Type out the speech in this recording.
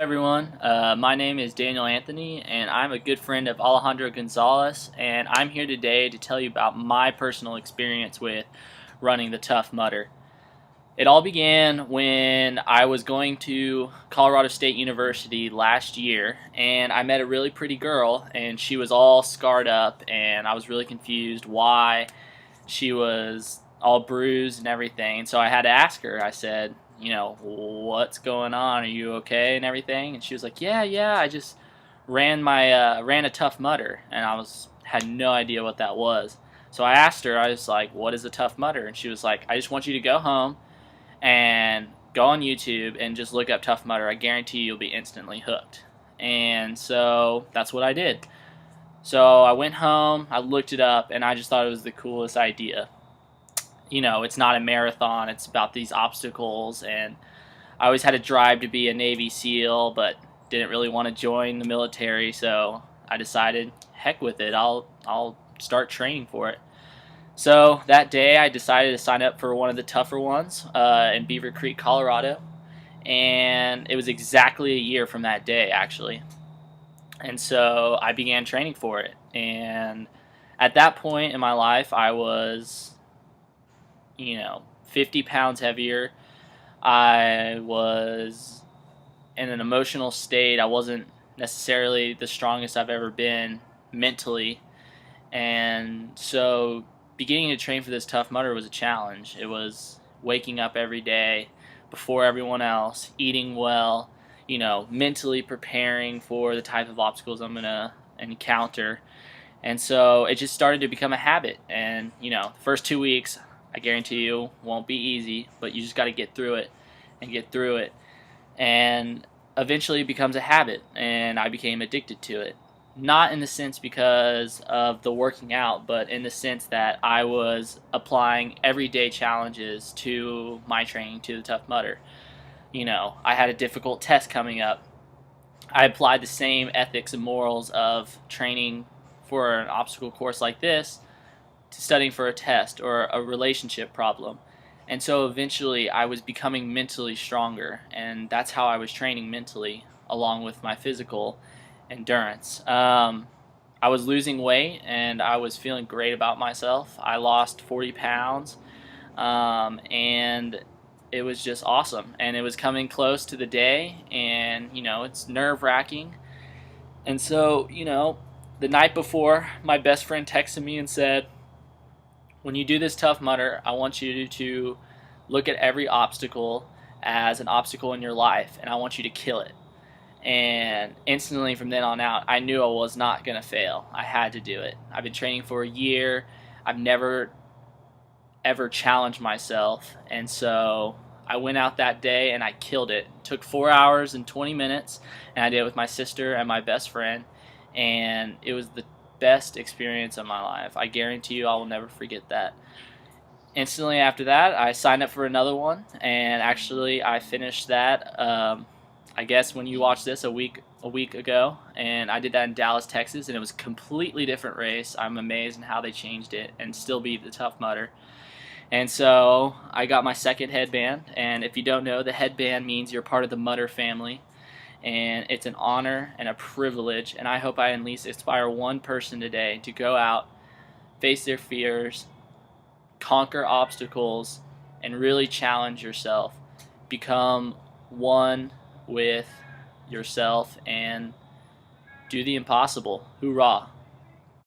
Everyone, my name is Daniel Anthony, and I'm a good friend of Alejandro Gonzalez, and I'm here today to tell you about my personal experience with running the Tough Mudder. It all began when I was going to Colorado State University last year, and I met a really pretty girl, and she was all scarred up, and I was really confused why she was all bruised and everything. And so I had to ask her. I said, what's going on? Are you okay and everything? And she was like, yeah. I just ran a Tough Mudder, and had no idea what that was. So I asked her. I was like, what is a Tough Mudder? And she was like, I just want you to go home and go on YouTube and just look up Tough Mudder. I guarantee you'll be instantly hooked. And so that's what I did. So I went home, I looked it up, and I just thought it was the coolest idea. It's not a marathon, it's about these obstacles, and I always had a drive to be a Navy SEAL, but didn't really want to join the military, so I decided, heck with it, I'll start training for it. So that day I decided to sign up for one of the tougher ones in Beaver Creek, Colorado, and it was exactly a year from that day, actually. And so I began training for it. And at that point in my life, I was, 50 pounds heavier. I was in an emotional state. I wasn't necessarily the strongest I've ever been mentally. And so beginning to train for this Tough Mudder was a challenge. It was waking up every day before everyone else, eating well, mentally preparing for the type of obstacles I'm going to encounter. And so it just started to become a habit. And, the first 2 weeks, I guarantee you, won't be easy, but you just got to get through it and get through it. And eventually it becomes a habit, and I became addicted to it. Not in the sense because of the working out, but in the sense that I was applying everyday challenges to my training, to the Tough Mudder. I had a difficult test coming up. I applied the same ethics and morals of training for an obstacle course like this to studying for a test or a relationship problem. And so eventually I was becoming mentally stronger, and that's how I was training mentally along with my physical endurance. I was losing weight, and I was feeling great about myself. I lost 40 pounds, and it was just awesome. And it was coming close to the day, and it's nerve-wracking. And so the night before, my best friend texted me and said, when you do this Tough Mudder, I want you to look at every obstacle as an obstacle in your life, and I want you to kill it. And instantly from then on out, I knew I was not going to fail. I had to do it. I've been training for a year. I've never ever challenged myself, and so I went out that day and I killed it. It took 4 hours and 20 minutes, and I did it with my sister and my best friend, and it was the best experience of my life. I guarantee you I will never forget that. Instantly after that, I signed up for another one, and actually I finished that I guess when you watch this a week ago, and I did that in Dallas, Texas, and it was a completely different race. I'm amazed in how they changed it and still beat the Tough Mudder. And so I got my second headband, and if you don't know, the headband means you're part of the Mudder family, and it's an honor and a privilege, and I hope I at least inspire one person today to go out, face their fears, conquer obstacles, and really challenge yourself. Become one with yourself and do the impossible. Hoorah.